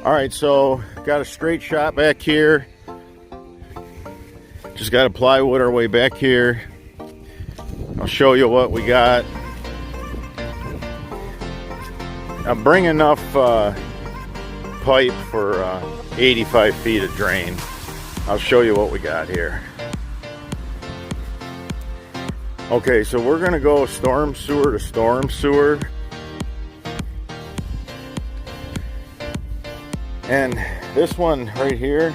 All right, so got a straight shot back here. Just got to plywood our way back here. I'll show you what we got. I'll bring enough pipe for 85 feet of drain. I'll show you what we got here. Okay, so we're gonna go storm sewer to storm sewer. And this one right here,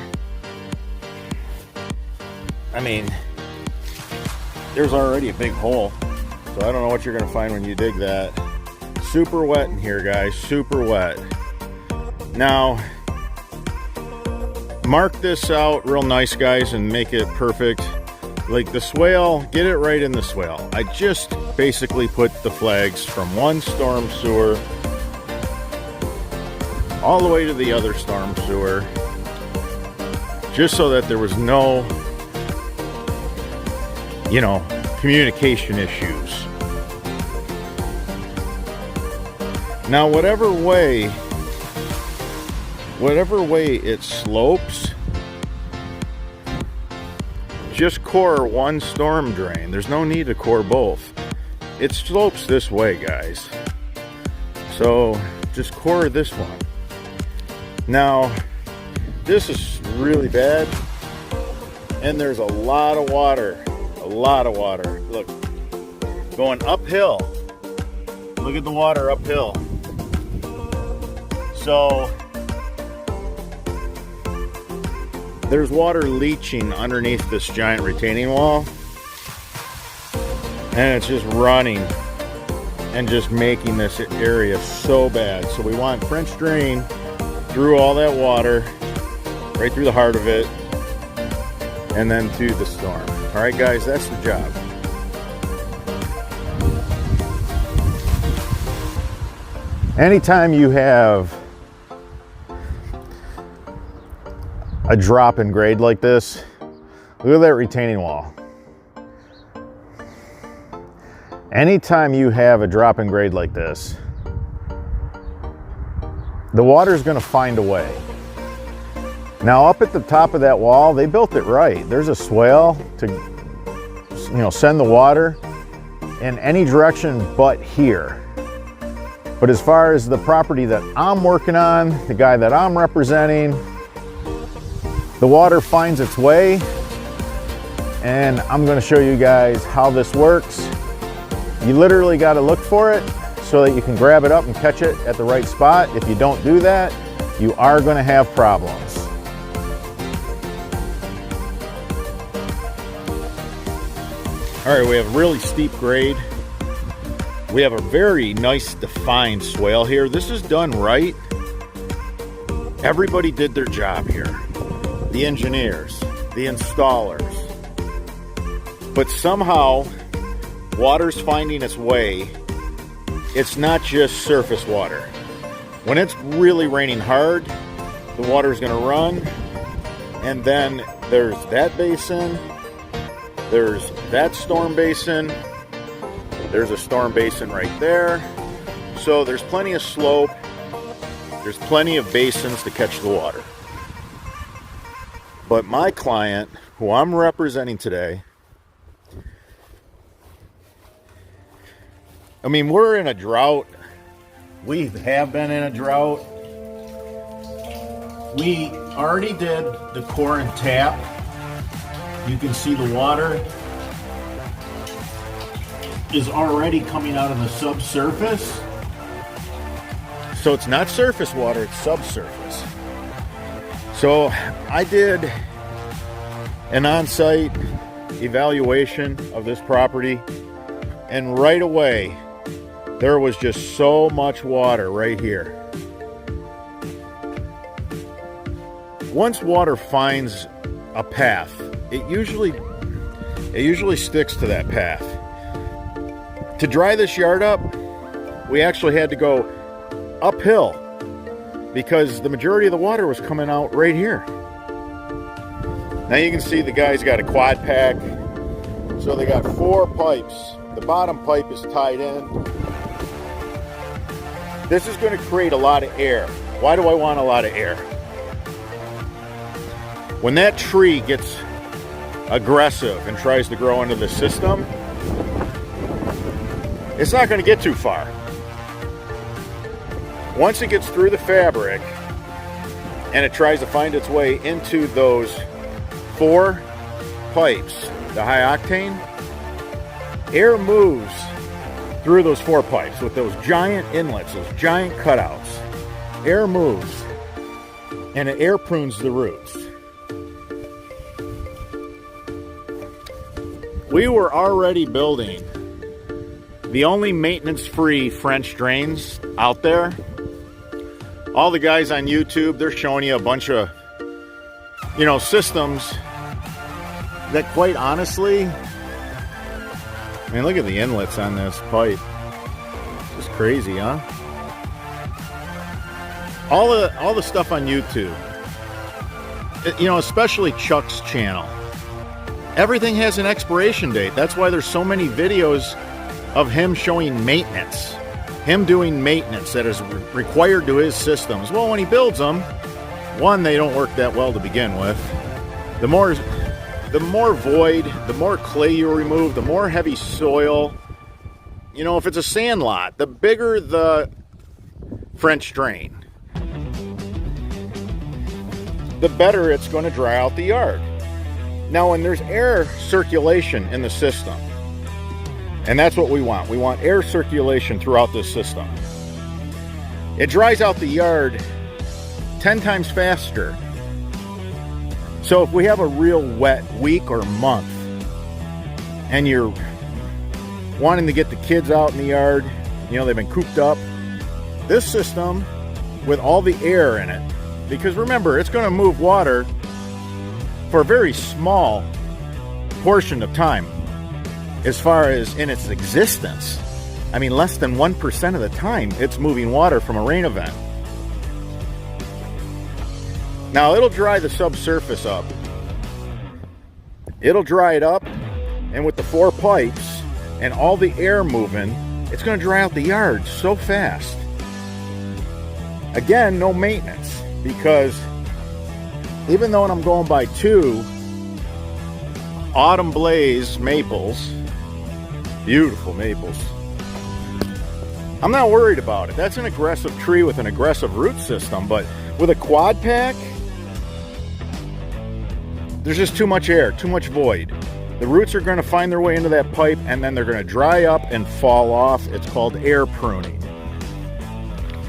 I mean, there's already a big hole. So I don't know what you're gonna find when you dig that. Super wet in here, guys, super wet. Now, mark this out real nice, guys, and make it perfect. Like the swale, get it right in the swale. I just basically put the flags from one storm sewer all the way to the other storm sewer, just so that there was no, you know, communication issues. Now, whatever way it slopes, just core one storm drain. There's no need to core both. It slopes this way, guys. So just core this one. Now, this is really bad, and there's a lot of water. A lot of water. Look, going uphill. Look at the water uphill. So there's water leaching underneath this giant retaining wall, and it's just running and just making this area so bad. So we want French drain through all that water, right through the heart of it, and then to the storm. All right, guys, that's the job. Anytime you have a drop in grade like this, look at that retaining wall. Anytime you have a drop in grade like this, the water is going to find a way. Now, up at the top of that wall, they built it right. There's a swale to, you know, send the water in any direction but here. But as far as the property that I'm working on, the guy that I'm representing, the water finds its way, and I'm going to show you guys how this works. You literally got to look for it so that you can grab it up and catch it at the right spot. If you don't do that, you are going to have problems. All right, we have a really steep grade. We have a very nice defined swale here. This is done right. Everybody did their job here. The engineers, the installers. But somehow, water's finding its way. It's not just surface water. When it's really raining hard, the water's gonna run, and then there's that basin, there's that storm basin, there's a storm basin right there. So there's plenty of slope, there's plenty of basins to catch the water. But my client, who I'm representing today, I mean, we're in a drought. We have been in a drought. We already did the core and tap. You can see the water is already coming out of the subsurface. So it's not surface water, it's subsurface. So I did an on-site evaluation of this property, and right away there was just so much water right here. Once water finds a path, it usually sticks to that path. To dry this yard up, we actually had to go uphill because the majority of the water was coming out right here. Now you can see the guy's got a quad pack. So they got 4 pipes. The bottom pipe is tied in. This is going to create a lot of air. Why do I want a lot of air? When that tree gets aggressive and tries to grow into the system, it's not going to get too far. Once it gets through the fabric and it tries to find its way into those 4 pipes, the high octane, air moves through those 4 pipes with those giant inlets, those giant cutouts. Air moves and it air prunes the roots. We were already building the only maintenance-free French drains out there. All the guys on YouTube, they're showing you a bunch of, systems that quite honestly, I mean, look at the inlets on this pipe. Just crazy, huh? All the stuff on YouTube, especially Chuck's channel, everything has an expiration date. That's why there's so many videos of him showing maintenance. Him doing maintenance that is required to his systems. Well, when he builds them, one, they don't work that well to begin with. The more void, the more clay you remove, the more heavy soil. If it's a sand lot, the bigger the French drain, the better it's going to dry out the yard. Now, when there's air circulation in the system, and that's what we want. We want air circulation throughout this system. It dries out the yard 10 times faster. So if we have a real wet week or month, and you're wanting to get the kids out in the yard, they've been cooped up, this system, with all the air in it, because remember, it's going to move water for a very small portion of time as far as in its existence. I mean, less than 1% of the time it's moving water from a rain event. Now, it'll dry the subsurface up. It'll dry it up, and with the 4 pipes and all the air moving, it's going to dry out the yard so fast. Again, no maintenance, because even though I'm going by 2 Autumn Blaze maples, beautiful maples, I'm not worried about it. That's an aggressive tree with an aggressive root system, but with a quad pack, there's just too much air, too much void. The roots are going to find their way into that pipe, and then they're going to dry up and fall off. It's called air pruning.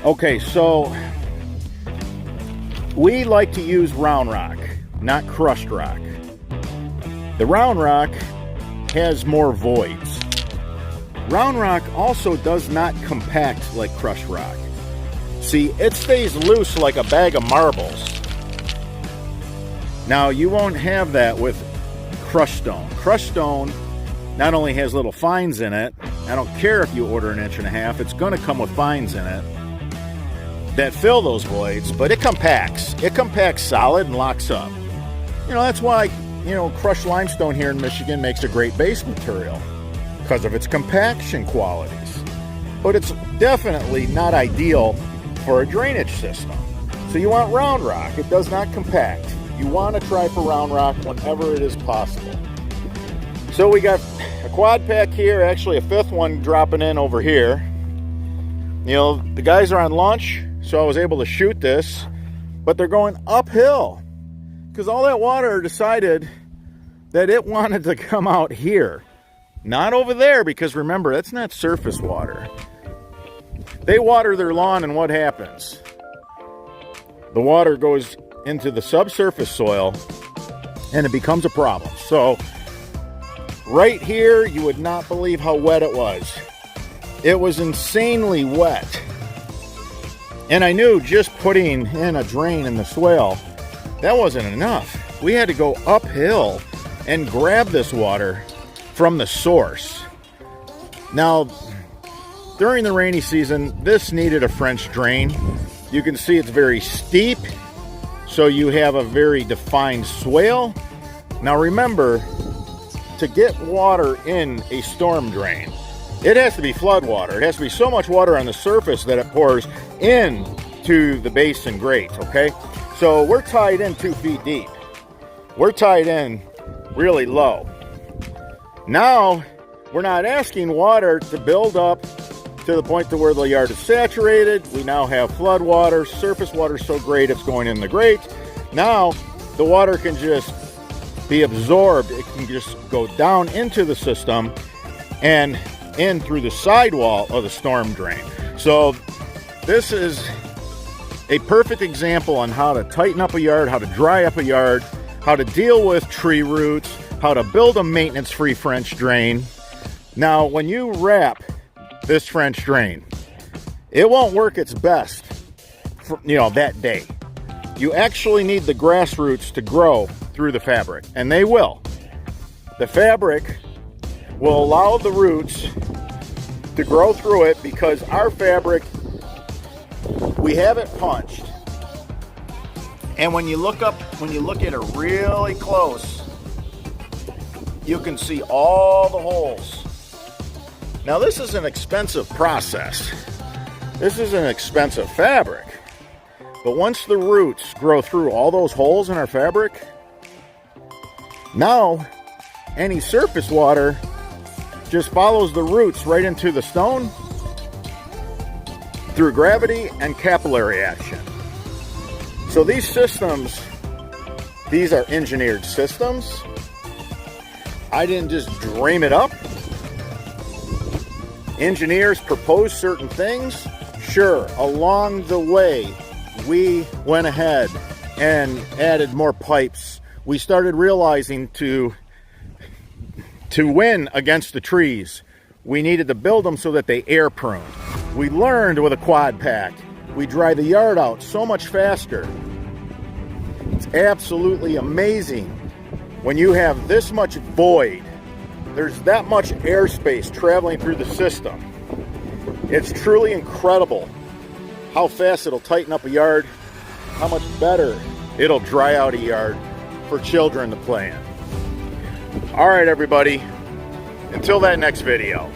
Okay, so we like to use round rock, not crushed rock. The round rock has more voids. Round rock also does not compact like crushed rock. See, it stays loose like a bag of marbles. Now, you won't have that with crushed stone. Crushed stone not only has little fines in it, I don't care if you order 1.5 inches, it's going to come with fines in it that fill those voids, but it compacts. It compacts solid and locks up. That's why, crushed limestone here in Michigan makes a great base material, because of its compaction qualities. But it's definitely not ideal for a drainage system. So you want round rock. It does not compact. You want to try for round rock whenever it is possible. So we got a quad pack here, actually a 5th one dropping in over here. The guys are on lunch, so I was able to shoot this, but they're going uphill because all that water decided that it wanted to come out here, not over there, because remember, that's not surface water. They water their lawn, and what happens? The water goes into the subsurface soil, and it becomes a problem. So right here, you would not believe how wet it was. It was insanely wet. And I knew just putting in a drain in the swale, that wasn't enough. We had to go uphill and grab this water from the source. Now, during the rainy season, this needed a French drain. You can see it's very steep, so you have a very defined swale. Now remember, to get water in a storm drain, it has to be flood water. It has to be so much water on the surface that it pours in to the basin grates, okay? So we're tied in 2 feet deep. We're tied in really low. Now, we're not asking water to build up to the point to where the yard is saturated. We now have flood water. Surface water is so great it's going in the grates. Now, the water can just be absorbed. It can just go down into the system and in through the sidewall of the storm drain. So this is a perfect example on how to tighten up a yard, how to dry up a yard, how to deal with tree roots, how to build a maintenance-free French drain. Now, when you wrap this French drain, it won't work its best for, that day. You actually need the grass roots to grow through the fabric, and they will. The fabric will allow the roots to grow through it because our fabric, we have it punched. And when you look at it really close, you can see all the holes. Now, this is an expensive process. This is an expensive fabric. But once the roots grow through all those holes in our fabric, now any surface water just follows the roots right into the stone through gravity and capillary action. So these systems, these are engineered systems. I didn't just dream it up. Engineers propose certain things. Sure, along the way, we went ahead and added more pipes. We started realizing to win against the trees, we needed to build them so that they air prune. We learned with a quad pack, we dry the yard out so much faster. It's absolutely amazing when you have this much void. There's that much airspace traveling through the system. It's truly incredible how fast it'll tighten up a yard, how much better it'll dry out a yard for children to play in. All right, everybody, until that next video.